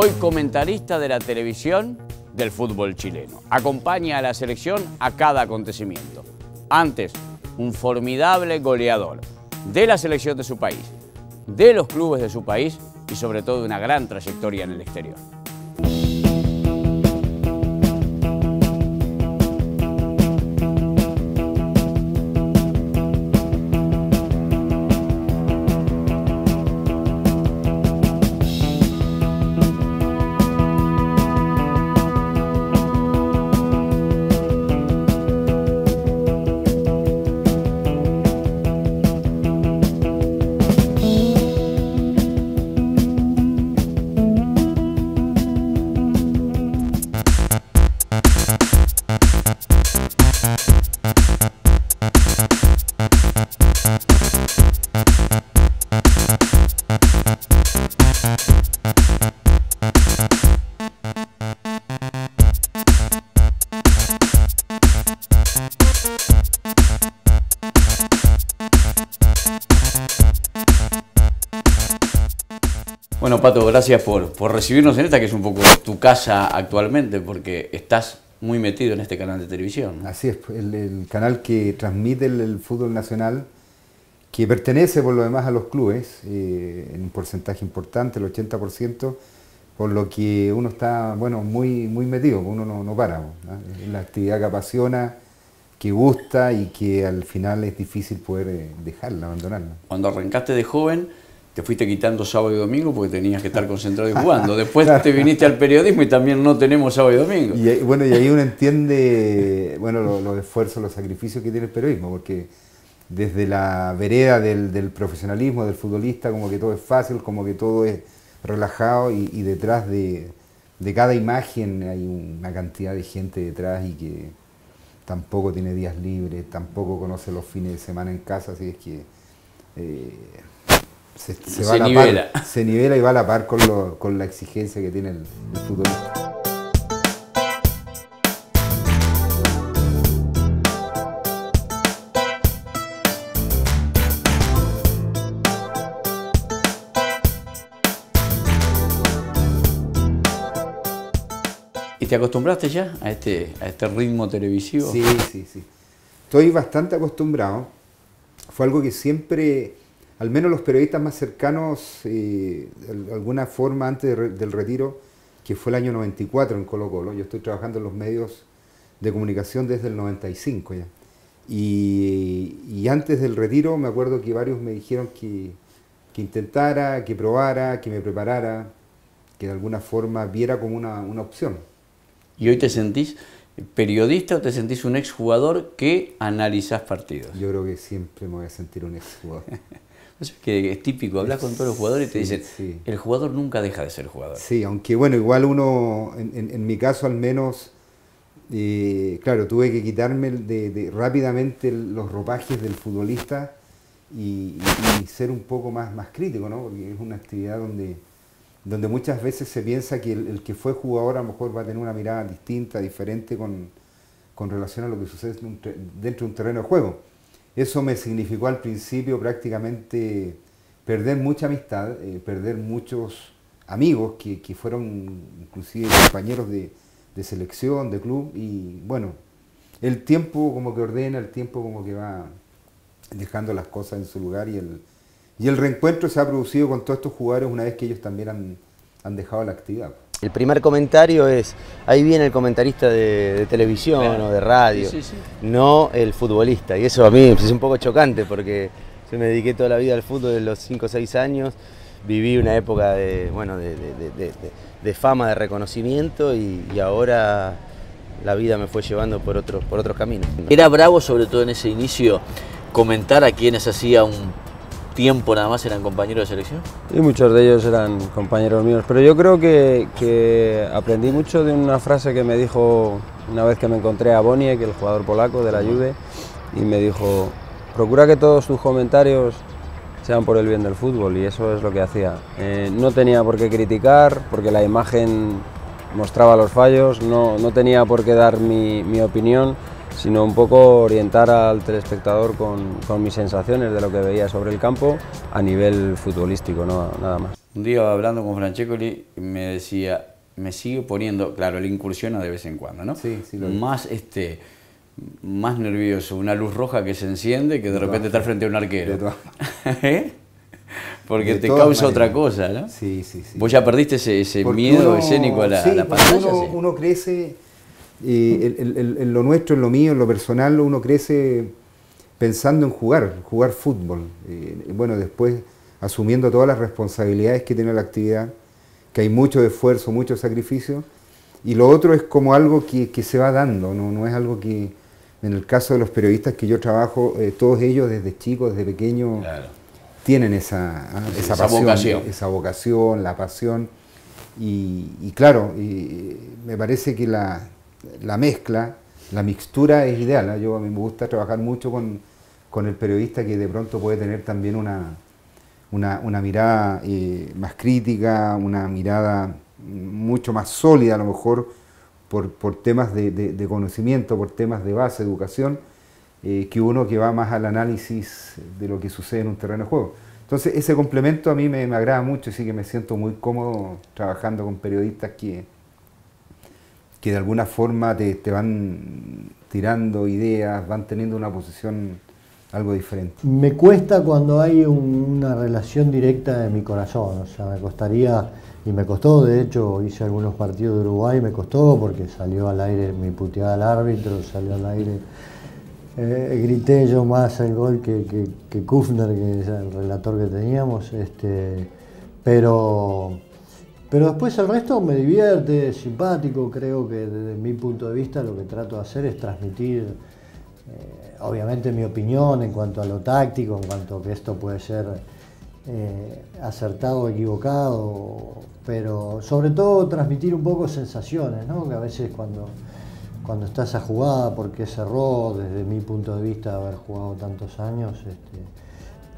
hoy comentarista de la televisión del fútbol chileno. Acompaña a la selección a cada acontecimiento. Antes, un formidable goleador de la selección de su país, de los clubes de su país y sobre todo de una gran trayectoria en el exterior. Bueno, Pato, gracias por recibirnos en esta, que es un poco tu casa actualmente, porque estás muy metido en este canal de televisión. Así es, el canal que transmite el fútbol nacional, que pertenece por lo demás a los clubes, en un porcentaje importante, el 80%, por lo que uno está, bueno, muy metido, uno no para, ¿no? Es la actividad que apasiona, que gusta y que al final es difícil poder dejarla, abandonarla. Cuando arrancaste de joven, te fuiste quitando sábado y domingo porque tenías que estar concentrado y jugando. Después te viniste al periodismo y también no tenemos sábado y domingo. Y ahí uno entiende, bueno, los esfuerzos, los sacrificios que tiene el periodismo, porque desde la vereda del profesionalismo, del futbolista, como que todo es fácil, como que todo es relajado y detrás de cada imagen hay una cantidad de gente detrás y que tampoco tiene días libres, tampoco conoce los fines de semana en casa, así es que se nivela y va a la par con la exigencia que tiene el futbolista. ¿Y te acostumbraste ya a este ritmo televisivo? Sí. Estoy bastante acostumbrado. Fue algo que siempre, al menos los periodistas más cercanos, de alguna forma antes del retiro, que fue el año 94 en Colo-Colo. Yo estoy trabajando en los medios de comunicación desde el 95 ya. Y antes del retiro me acuerdo que varios me dijeron que intentara, que probara, que me preparara, que de alguna forma viera como una opción. ¿Y hoy te sentís periodista o te sentís un exjugador que analizás partidos? Yo creo que siempre me voy a sentir un exjugador. Es que es típico, hablas con todos los jugadores y te dicen, el jugador nunca deja de ser jugador. Sí, aunque bueno, igual uno, en mi caso al menos, claro, tuve que quitarme rápidamente los ropajes del futbolista y ser un poco más crítico, ¿no? Porque es una actividad donde muchas veces se piensa que el que fue jugador a lo mejor va a tener una mirada distinta, diferente con relación a lo que sucede dentro de un terreno de juego. Eso me significó al principio prácticamente perder mucha amistad, perder muchos amigos que fueron inclusive compañeros de selección, de club, y bueno, el tiempo como que ordena, el tiempo como que va dejando las cosas en su lugar y el reencuentro se ha producido con todos estos jugadores una vez que ellos también han dejado la actividad. El primer comentario es, ahí viene el comentarista de televisión, claro, o de radio, sí. No el futbolista. Y eso a mí es un poco chocante porque yo me dediqué toda la vida al fútbol desde los 5 o 6 años, viví una época de fama, de reconocimiento y ahora la vida me fue llevando por otros caminos. Era bravo, sobre todo en ese inicio, comentar a quienes hacía un tiempo nada más eran compañeros de selección? Y muchos de ellos eran compañeros míos, pero yo creo que aprendí mucho de una frase que me dijo una vez que me encontré a Boniek, el jugador polaco de la Juve, y me dijo, procura que todos tus comentarios sean por el bien del fútbol, y eso es lo que hacía. No tenía por qué criticar, porque la imagen mostraba los fallos, no tenía por qué dar mi opinión, sino un poco orientar al telespectador con mis sensaciones de lo que veía sobre el campo a nivel futbolístico, nada más. Un día hablando con Francescoli me decía, me sigue poniendo, claro, él incursiona de vez en cuando, ¿no? Sí, sí. Más nervioso, una luz roja que se enciende que de repente estar frente a un arquero. ¿Eh? Porque te causa otra cosa, ¿no? Sí, sí, sí. ¿Vos ya perdiste ese miedo escénico a la pantalla? Uno crece, en lo nuestro, en lo mío, en lo personal, uno crece pensando en jugar fútbol. Bueno, después asumiendo todas las responsabilidades que tiene la actividad, que hay mucho esfuerzo, mucho sacrificio, y lo otro es como algo que se va dando, no es algo que, en el caso de los periodistas que yo trabajo, todos ellos desde chicos, desde pequeños, claro, tienen esa pasión, esa vocación, la pasión, y claro, me parece que la mezcla, la mixtura es ideal, ¿eh? A mí me gusta trabajar mucho con el periodista que de pronto puede tener también una mirada más crítica, una mirada mucho más sólida a lo mejor por temas de conocimiento, por temas de base, educación, que uno que va más al análisis de lo que sucede en un terreno de juego. Entonces ese complemento a mí me agrada mucho, así que me siento muy cómodo trabajando con periodistas que de alguna forma te van tirando ideas, van teniendo una posición algo diferente. Me cuesta cuando hay una relación directa de mi corazón, o sea, me costaría, y me costó, de hecho hice algunos partidos de Uruguay, me costó porque salió al aire mi puteada al árbitro, salió al aire, grité yo más el gol que Kufner, que es el relator que teníamos, pero después el resto me divierte, es simpático, creo que desde mi punto de vista lo que trato de hacer es transmitir obviamente mi opinión en cuanto a lo táctico, en cuanto a que esto puede ser acertado o equivocado, pero sobre todo transmitir un poco sensaciones, ¿no? Que a veces cuando está esa jugada, porque se erró, desde mi punto de vista, haber jugado tantos años,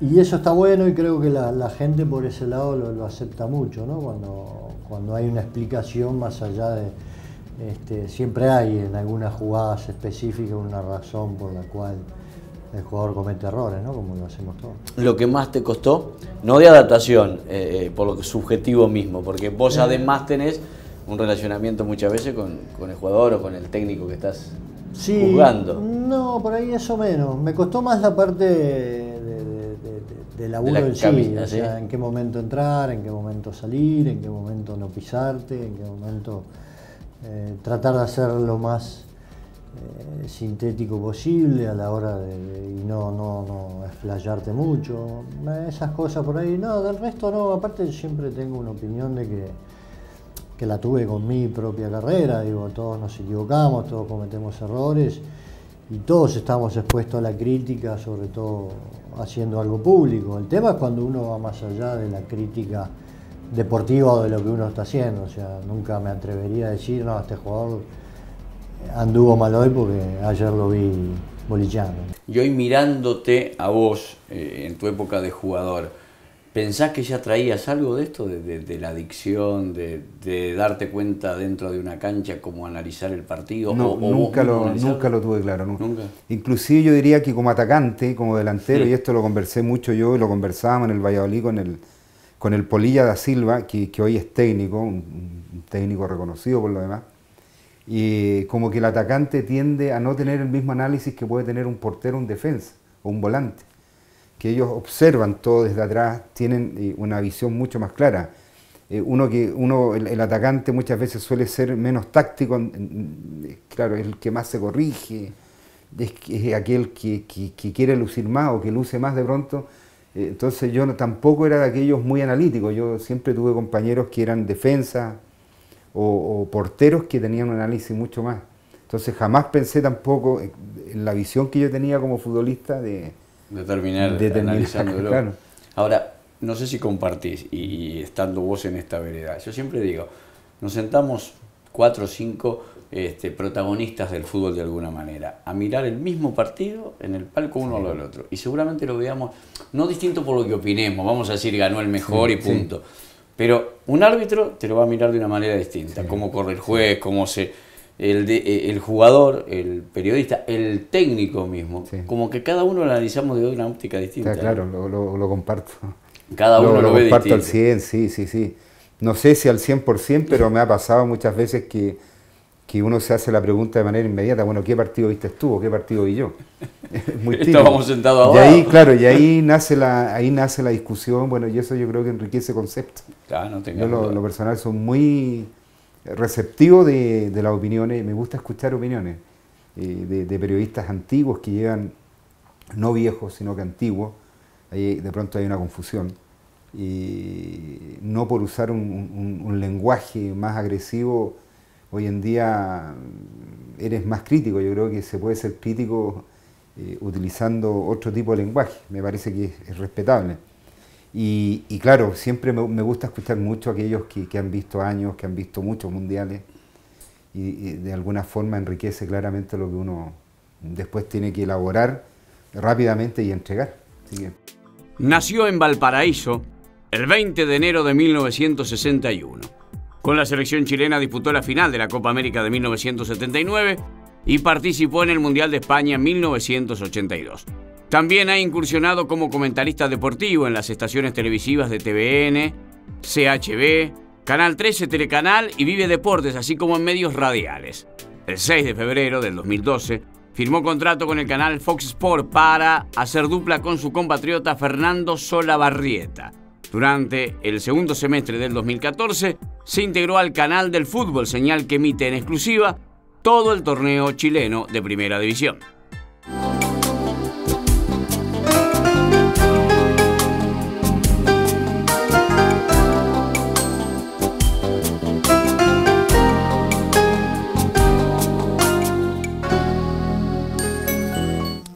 y eso está bueno y creo que la gente por ese lado lo acepta mucho, ¿no? Cuando hay una explicación más allá de... siempre hay en algunas jugadas específicas una razón por la cual el jugador comete errores, ¿no? Como lo hacemos todos. Lo que más te costó, no de adaptación, por lo subjetivo mismo, porque vos además tenés un relacionamiento muchas veces con el jugador o con el técnico que estás jugando. No, por ahí eso menos. Me costó más la parte de laburo en sí, o sea, en qué momento entrar, en qué momento salir, en qué momento no pisarte, en qué momento tratar de hacer lo más sintético posible a la hora y no explayarte mucho, esas cosas por ahí. No, del resto no, aparte yo siempre tengo una opinión de que la tuve con mi propia carrera, digo, todos nos equivocamos, todos cometemos errores y todos estamos expuestos a la crítica, sobre todo haciendo algo público. El tema es cuando uno va más allá de la crítica deportiva o de lo que uno está haciendo, o sea, nunca me atrevería a decir, no, este jugador anduvo mal hoy porque ayer lo vi bolicheando. Y hoy mirándote a vos, en tu época de jugador, ¿pensás que ya traías algo de esto, de la adicción, de darte cuenta dentro de una cancha cómo analizar el partido? No, nunca lo tuve claro. ¿Nunca? Inclusive yo diría que como atacante, como delantero, y esto lo conversé mucho yo, y lo conversábamos en el Valladolid con el Polilla da Silva, que hoy es técnico, un técnico reconocido por lo demás, y como que el atacante tiende a no tener el mismo análisis que puede tener un portero, un defensa o un volante, que ellos observan todo desde atrás, tienen una visión mucho más clara. El atacante muchas veces suele ser menos táctico, claro, es el que más se corrige, es aquel que quiere lucir más o que luce más de pronto. Entonces yo tampoco era de aquellos muy analíticos, yo siempre tuve compañeros que eran defensas o porteros que tenían un análisis mucho más. Entonces jamás pensé tampoco en la visión que yo tenía como futbolista de terminar analizándolo. Claro. Ahora, no sé si compartís, y estando vos en esta vereda, yo siempre digo, nos sentamos 4 o 5 protagonistas del fútbol de alguna manera, a mirar el mismo partido en el palco uno al otro, y seguramente lo veamos, no distinto por lo que opinemos, vamos a decir ganó el mejor y punto, pero un árbitro te lo va a mirar de una manera distinta, cómo corre el juez, cómo el jugador, el periodista, el técnico mismo, como que cada uno lo analizamos de una óptica distinta. Claro, lo comparto. Cada uno lo ve comparto distinto. al 100, sí. No sé si al 100%, pero me ha pasado muchas veces que uno se hace la pregunta de manera inmediata, bueno, ¿qué partido viste tú o qué partido vi yo? Es muy típico. Estábamos sentados Y abajo. ahí, claro, y ahí nace la discusión, bueno, y eso yo creo que enriquece conceptos. Claro, no Yo lo personal soy muy receptivo de las opiniones, me gusta escuchar opiniones de periodistas antiguos que llevan, no viejos, sino que antiguos. Ahí de pronto hay una confusión. Y no por usar un lenguaje más agresivo, hoy en día eres más crítico. Yo creo que se puede ser crítico utilizando otro tipo de lenguaje, me parece que es respetable. Y claro, siempre me gusta escuchar mucho a aquellos que han visto años, que han visto muchos mundiales, y de alguna forma enriquece claramente lo que uno después tiene que elaborar rápidamente y entregar. Así que... Nació en Valparaíso el 20 de enero de 1961. Con la selección chilena disputó la final de la Copa América de 1979 y participó en el Mundial de España en 1982. También ha incursionado como comentarista deportivo en las estaciones televisivas de TVN, CHB, Canal 13 Telecanal y Vive Deportes, así como en medios radiales. El 6 de febrero del 2012 firmó contrato con el canal Fox Sport para hacer dupla con su compatriota Fernando Solabarrieta. Durante el segundo semestre del 2014 se integró al canal del fútbol, señal que emite en exclusiva todo el torneo chileno de Primera División.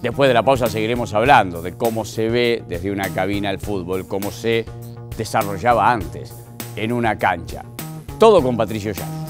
Después de la pausa seguiremos hablando de cómo se ve desde una cabina el fútbol, cómo se desarrollaba antes en una cancha. Todo con Patricio Llanos.